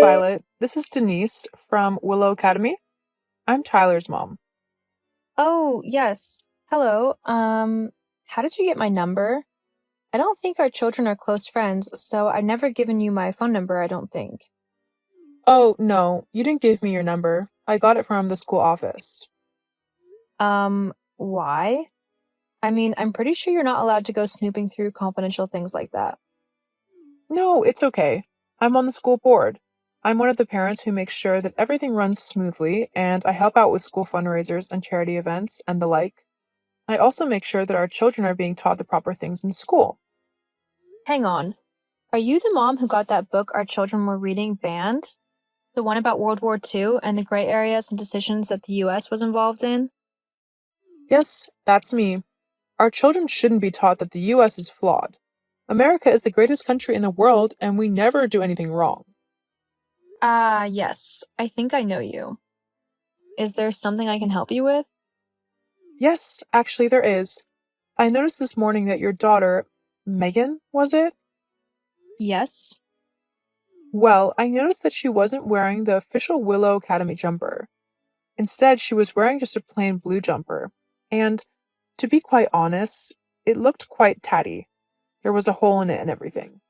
Violet. This is Denise from Willow Academy. I'm Tyler's mom. Oh, yes. Hello. How did you get my number? I don't think our children are close friends, so I've never given you my phone number, I don't think. Oh, no, you didn't give me your number. I got it from the school office. Why? I mean, I'm pretty sure you're not allowed to go snooping through confidential things like that. No, it's okay. I'm on the school board. I'm one of the parents who makes sure that everything runs smoothly, and I help out with school fundraisers and charity events and the like. I also make sure that our children are being taught the proper things in school. Hang on. Are you the mom who got that book our children were reading banned? The one about World War II and the gray areas and decisions that the US was involved in? Yes, that's me. Our children shouldn't be taught that the US is flawed. America is the greatest country in the world, and we never do anything wrong. Yes. I think I know you. Is there something I can help you with? Yes, actually, there is. I noticed this morning that your daughter, Megan, was it? Yes. Well, I noticed that she wasn't wearing the official Willow Academy jumper. Instead, she was wearing just a plain blue jumper. And, to be quite honest, it looked quite tatty. There was a hole in it and everything.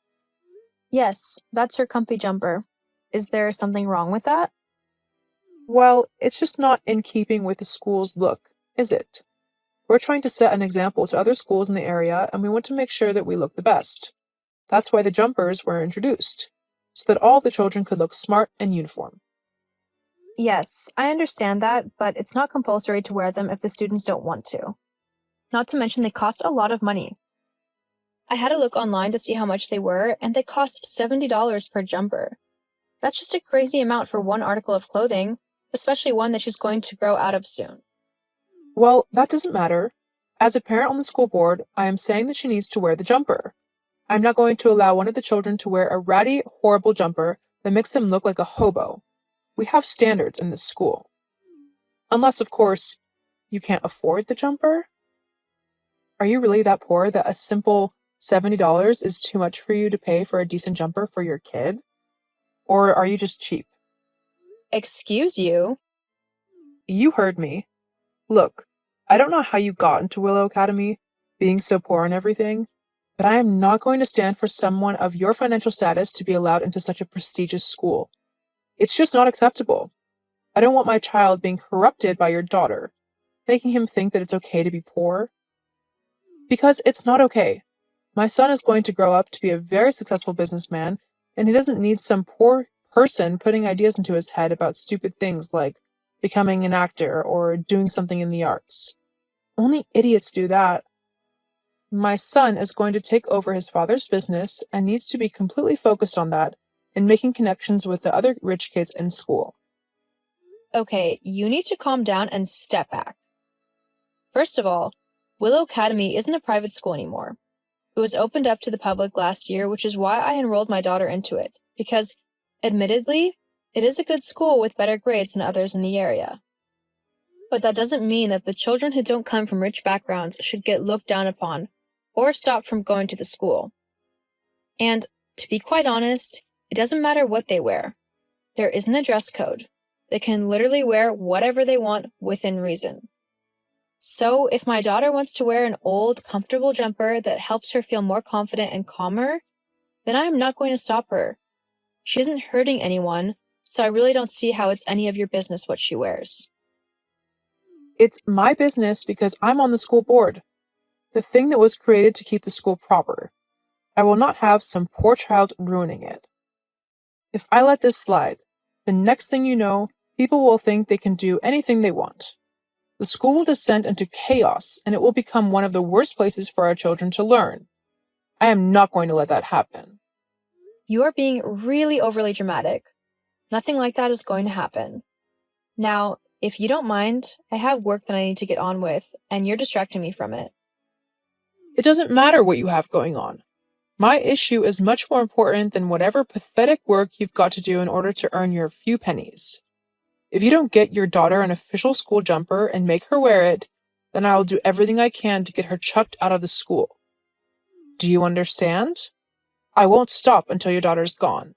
Yes, that's her comfy jumper. Is there something wrong with that? Well, it's just not in keeping with the school's look, is it? We're trying to set an example to other schools in the area, and we want to make sure that we look the best. That's why the jumpers were introduced, so that all the children could look smart and uniform. Yes, I understand that, but it's not compulsory to wear them if the students don't want to. Not to mention they cost a lot of money. I had a look online to see how much they were, and they cost $70 per jumper. That's just a crazy amount for one article of clothing, especially one that she's going to grow out of soon. Well, that doesn't matter. As a parent on the school board, I am saying that she needs to wear the jumper. I'm not going to allow one of the children to wear a ratty, horrible jumper that makes them look like a hobo. We have standards in this school. Unless, of course, you can't afford the jumper? Are you really that poor that a simple $70 is too much for you to pay for a decent jumper for your kid? Or are you just cheap? Excuse you? You heard me. Look, I don't know how you got into Willow Academy, being so poor and everything, but I am not going to stand for someone of your financial status to be allowed into such a prestigious school. It's just not acceptable. I don't want my child being corrupted by your daughter, making him think that it's okay to be poor. Because it's not okay. My son is going to grow up to be a very successful businessman, and he doesn't need some poor person putting ideas into his head about stupid things like becoming an actor or doing something in the arts. Only idiots do that. My son is going to take over his father's business and needs to be completely focused on that and making connections with the other rich kids in school. Okay, you need to calm down and step back. First of all, Willow Academy isn't a private school anymore. It was opened up to the public last year, which is why I enrolled my daughter into it, because, admittedly, it is a good school with better grades than others in the area. But that doesn't mean that the children who don't come from rich backgrounds should get looked down upon or stopped from going to the school. And, to be quite honest, it doesn't matter what they wear. There isn't a dress code. They can literally wear whatever they want within reason. So, if my daughter wants to wear an old, comfortable jumper that helps her feel more confident and calmer, then I am not going to stop her. She isn't hurting anyone, so I really don't see how it's any of your business what she wears. It's my business because I'm on the school board, the thing that was created to keep the school proper. I will not have some poor child ruining it. If I let this slide, the next thing you know, people will think they can do anything they want. The school will descend into chaos, and it will become one of the worst places for our children to learn. I am not going to let that happen. You are being really overly dramatic. Nothing like that is going to happen. Now, if you don't mind, I have work that I need to get on with, and you're distracting me from it. It doesn't matter what you have going on. My issue is much more important than whatever pathetic work you've got to do in order to earn your few pennies. If you don't get your daughter an official school jumper and make her wear it, then I will do everything I can to get her chucked out of the school. Do you understand? I won't stop until your daughter's gone.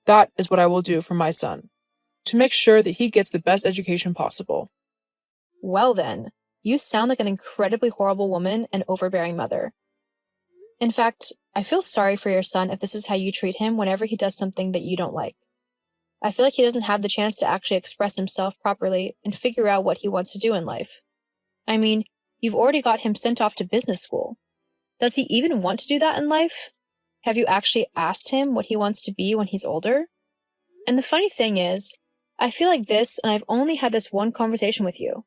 That is what I will do for my son, to make sure that he gets the best education possible. Well then, you sound like an incredibly horrible woman and overbearing mother. In fact, I feel sorry for your son if this is how you treat him whenever he does something that you don't like. I feel like he doesn't have the chance to actually express himself properly and figure out what he wants to do in life. I mean, you've already got him sent off to business school. Does he even want to do that in life? Have you actually asked him what he wants to be when he's older? And the funny thing is, I feel like this, and I've only had this one conversation with you.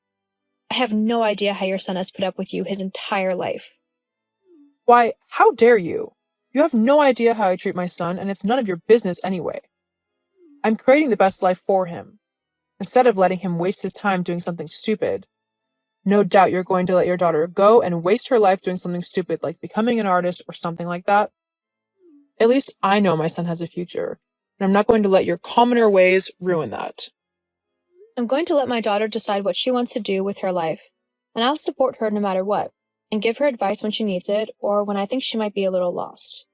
I have no idea how your son has put up with you his entire life. Why, how dare you? You have no idea how I treat my son, and it's none of your business anyway. I'm creating the best life for him, instead of letting him waste his time doing something stupid. No doubt you're going to let your daughter go and waste her life doing something stupid like becoming an artist or something like that. At least I know my son has a future, and I'm not going to let your commoner ways ruin that. I'm going to let my daughter decide what she wants to do with her life, and I'll support her no matter what, and give her advice when she needs it or when I think she might be a little lost.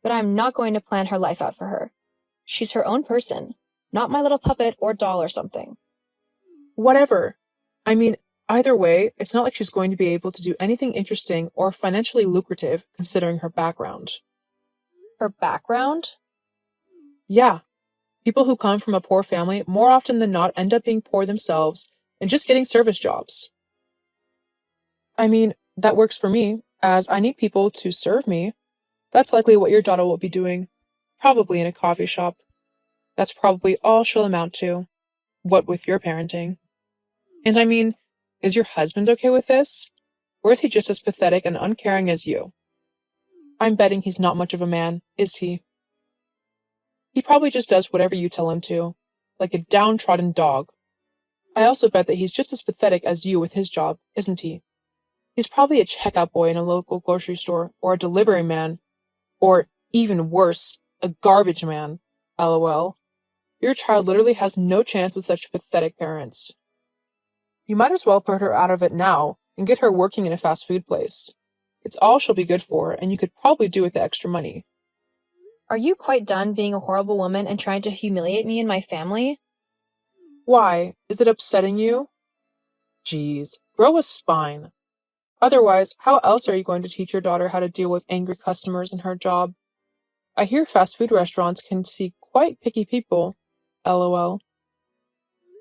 But I'm not going to plan her life out for her. She's her own person, not my little puppet or doll or something. Whatever. I mean, either way, it's not like she's going to be able to do anything interesting or financially lucrative considering her background. Her background? Yeah. People who come from a poor family more often than not end up being poor themselves and just getting service jobs. I mean, that works for me, as I need people to serve me. That's likely what your daughter will be doing. Probably in a coffee shop. That's probably all she'll amount to. What with your parenting. And I mean, is your husband okay with this? Or is he just as pathetic and uncaring as you? I'm betting he's not much of a man, is he? He probably just does whatever you tell him to, like a downtrodden dog. I also bet that he's just as pathetic as you with his job, isn't he? He's probably a checkout boy in a local grocery store, or a delivery man, or, even worse, a garbage man. LOL. Your child literally has no chance with such pathetic parents. You might as well put her out of it now and get her working in a fast food place. It's all she'll be good for, and you could probably do with the extra money. Are you quite done being a horrible woman and trying to humiliate me and my family? Why? Is it upsetting you? Geez, grow a spine. Otherwise, how else are you going to teach your daughter how to deal with angry customers in her job? I hear fast food restaurants can see quite picky people. LOL.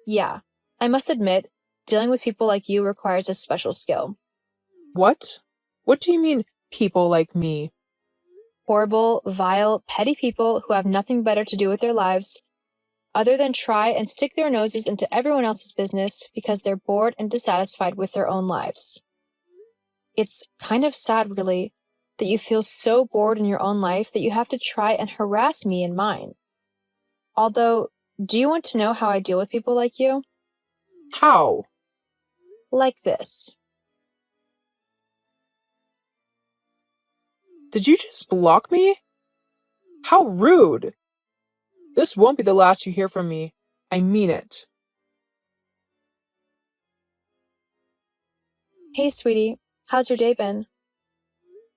Yeah, I must admit, dealing with people like you requires a special skill. What? What do you mean, people like me? Horrible, vile, petty people who have nothing better to do with their lives other than try and stick their noses into everyone else's business because they're bored and dissatisfied with their own lives. It's kind of sad, really, that you feel so bored in your own life that you have to try and harass me in mine. Although, do you want to know how I deal with people like you? How? Like this. Did you just block me? How rude! This won't be the last you hear from me. I mean it. Hey, sweetie, how's your day been?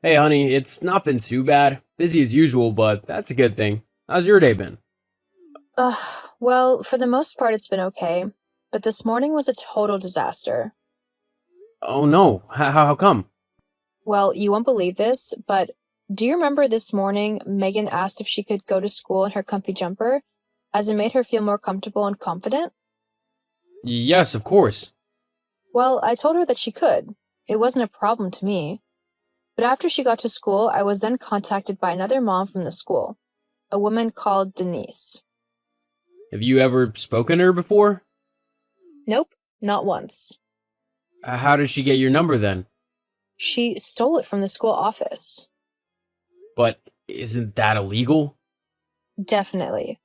Hey, honey, it's not been too bad. Busy as usual, but that's a good thing. How's your day been? Well, for the most part, it's been okay, but this morning was a total disaster. Oh no, how come? Well, you won't believe this, but do you remember this morning Megan asked if she could go to school in her comfy jumper, as it made her feel more comfortable and confident? Yes, of course. Well, I told her that she could. It wasn't a problem to me. But after she got to school, I was then contacted by another mom from the school, a woman called Denise. Have you ever spoken to her before? Nope, not once. How did she get your number then? She stole it from the school office. But isn't that illegal? Definitely.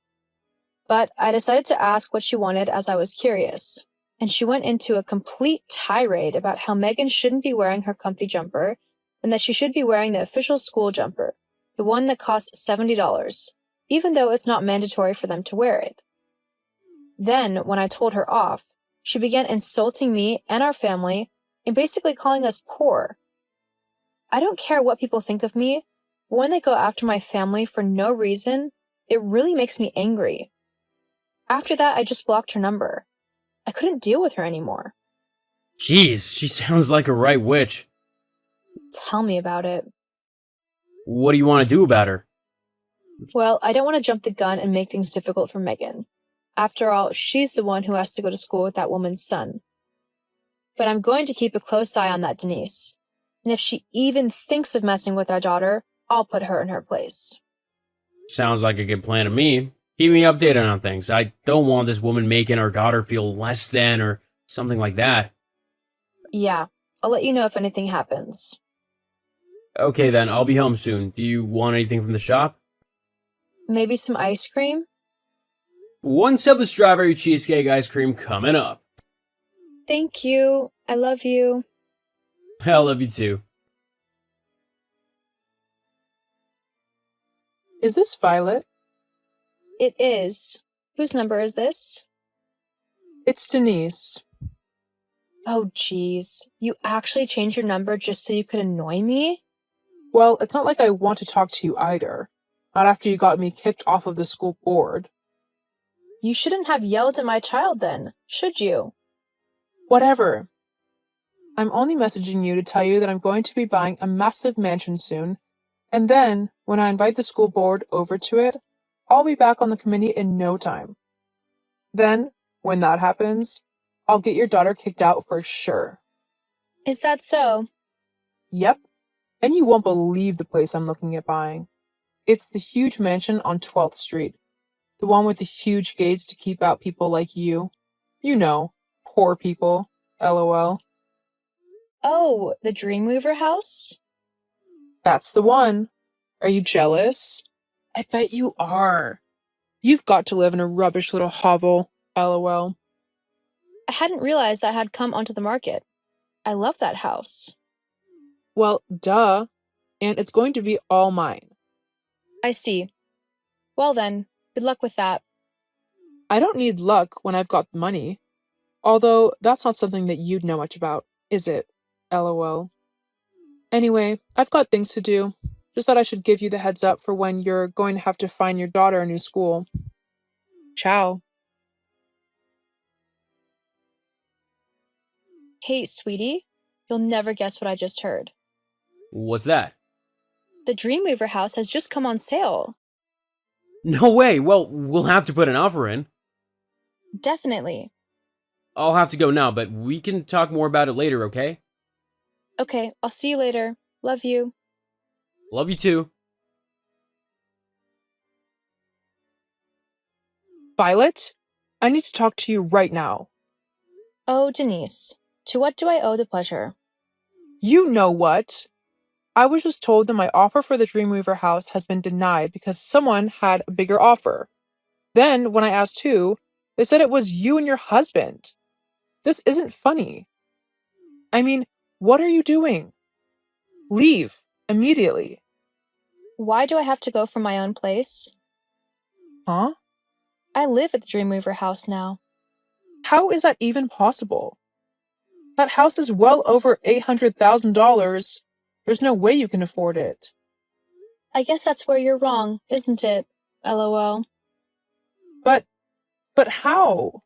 But I decided to ask what she wanted as I was curious, and she went into a complete tirade about how Megan shouldn't be wearing her comfy jumper and that she should be wearing the official school jumper, the one that costs $70, even though it's not mandatory for them to wear it. Then, when I told her off, she began insulting me and our family and basically calling us poor. I don't care what people think of me, but when they go after my family for no reason, It really makes me angry. After that, I just blocked her number. I couldn't deal with her anymore. Jeez, she sounds like a right witch. Tell me about it. What do you want to do about her? Well, I don't want to jump the gun and make things difficult for Megan. After all, she's the one who has to go to school with that woman's son. But I'm going to keep a close eye on that Denise. And if she even thinks of messing with our daughter, I'll put her in her place. Sounds like a good plan to me. Keep me updated on things. I don't want this woman making our daughter feel less than or something like that. Yeah, I'll let you know if anything happens. Okay then, I'll be home soon. Do you want anything from the shop? Maybe some ice cream? 1 sip of strawberry cheesecake ice cream coming up. Thank you. I love you. I love you too. Is this Violet? It is. Whose number is this? It's Denise. Oh, geez. You actually changed your number just so you could annoy me? Well, it's not like I want to talk to you either. Not after you got me kicked off of the school board. You shouldn't have yelled at my child then, should you? Whatever. I'm only messaging you to tell you that I'm going to be buying a massive mansion soon, and then, when I invite the school board over to it, I'll be back on the committee in no time. Then, when that happens, I'll get your daughter kicked out for sure. Is that so? Yep. And you won't believe the place I'm looking at buying. It's the huge mansion on 12th Street. The one with the huge gates to keep out people like you. You know, poor people. LOL. Oh, the Dreamweaver house? That's the one. Are you jealous? I bet you are. You've got to live in a rubbish little hovel. LOL. I hadn't realized that had come onto the market. I love that house. Well, duh. And it's going to be all mine. I see. Well then, good luck with that. I don't need luck when I've got money. Although, that's not something that you'd know much about, is it? LOL. Anyway, I've got things to do. Just thought I should give you the heads up for when you're going to have to find your daughter a new school. Ciao. Hey, sweetie, you'll never guess what I just heard. What's that? The Dreamweaver house has just come on sale. No way. Well, we'll have to put an offer in. Definitely. I'll have to go now, but we can talk more about it later, okay? Okay, I'll see you later. Love you. Love you too. Violet, I need to talk to you right now. Oh, Denise, to what do I owe the pleasure? You know what? I was just told that my offer for the Dreamweaver house has been denied because someone had a bigger offer. Then, when I asked who, they said it was you and your husband. This isn't funny. I mean, what are you doing? Leave immediately. Why do I have to go from my own place? Huh? I live at the Dreamweaver house now. How is that even possible? That house is well over $800,000. There's no way you can afford it. I guess that's where you're wrong, isn't it? LOL. But how?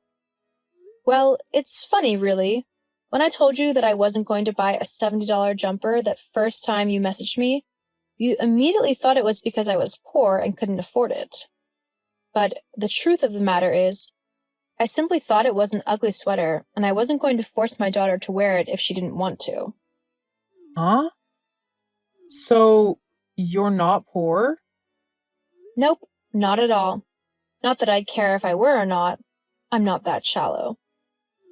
Well, it's funny, really. When I told you that I wasn't going to buy a $70 jumper that first time you messaged me, you immediately thought it was because I was poor and couldn't afford it. But the truth of the matter is, I simply thought it was an ugly sweater, and I wasn't going to force my daughter to wear it if she didn't want to. Huh? So, you're not poor? Nope, not at all. Not that I'd care if I were or not. I'm not that shallow.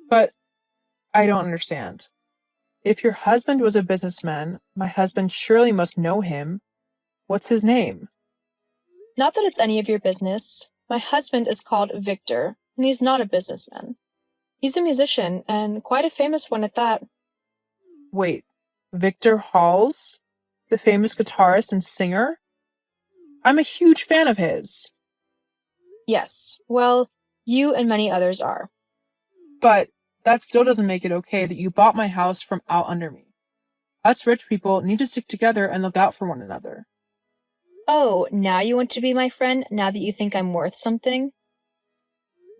But I don't understand. If your husband was a businessman, my husband surely must know him. What's his name? Not that it's any of your business. My husband is called Victor, and he's not a businessman. He's a musician, and quite a famous one at that. Wait, Victor Halls? The famous guitarist and singer? I'm a huge fan of his. Yes, well, you and many others are. But that still doesn't make it okay that you bought my house from out under me. Us rich people need to stick together and look out for one another. Oh, now you want to be my friend now that you think I'm worth something?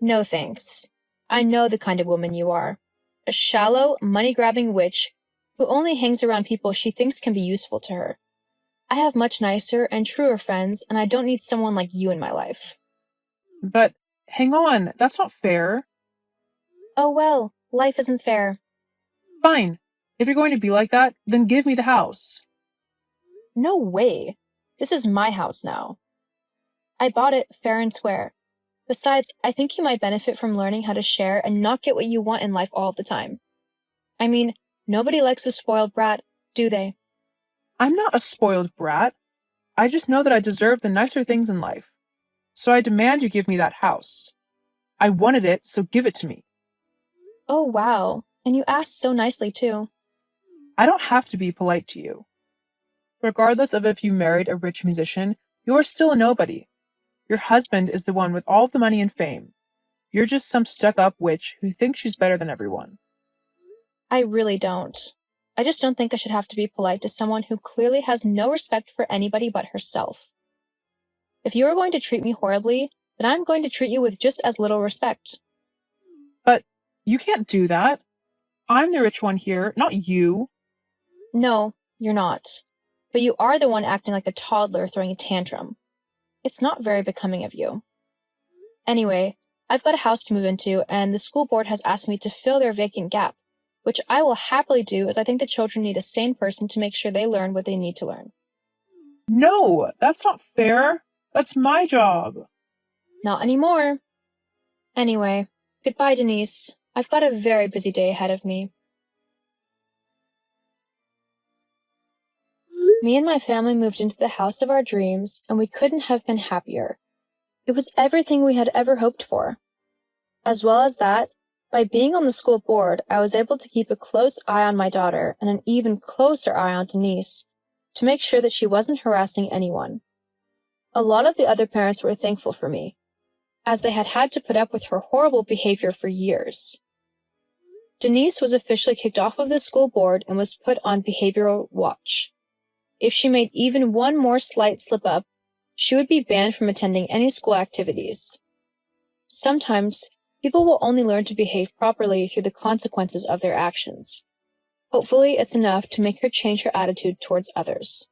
No thanks. I know the kind of woman you are. A shallow, money-grabbing witch who only hangs around people she thinks can be useful to her. I have much nicer and truer friends, and I don't need someone like you in my life. But hang on, that's not fair. Oh well, life isn't fair. Fine. If you're going to be like that, then give me the house. No way. This is my house now. I bought it fair and square. Besides, I think you might benefit from learning how to share and not get what you want in life all the time. I mean, nobody likes a spoiled brat, do they? I'm not a spoiled brat. I just know that I deserve the nicer things in life. So I demand you give me that house. I wanted it, so give it to me. Oh wow, and you asked so nicely too. I don't have to be polite to you. Regardless of if you married a rich musician, you're still a nobody. Your husband is the one with all the money and fame. You're just some stuck-up witch who thinks she's better than everyone. I really don't. I just don't think I should have to be polite to someone who clearly has no respect for anybody but herself. If you are going to treat me horribly, then I'm going to treat you with just as little respect. But you can't do that. I'm the rich one here, not you. No, you're not. But you are the one acting like a toddler throwing a tantrum. It's not very becoming of you. Anyway, I've got a house to move into, and the school board has asked me to fill their vacant gap, which I will happily do as I think the children need a sane person to make sure they learn what they need to learn. No, that's not fair. That's my job. Not anymore. Anyway, goodbye, Denise. I've got a very busy day ahead of me. Me and my family moved into the house of our dreams, and we couldn't have been happier. It was everything we had ever hoped for. As well as that, by being on the school board, I was able to keep a close eye on my daughter and an even closer eye on Denise to make sure that she wasn't harassing anyone. A lot of the other parents were thankful for me, as they had to put up with her horrible behavior for years. Denise was officially kicked off of the school board and was put on behavioral watch. If she made even one more slight slip-up, she would be banned from attending any school activities. Sometimes, people will only learn to behave properly through the consequences of their actions. Hopefully, it's enough to make her change her attitude towards others.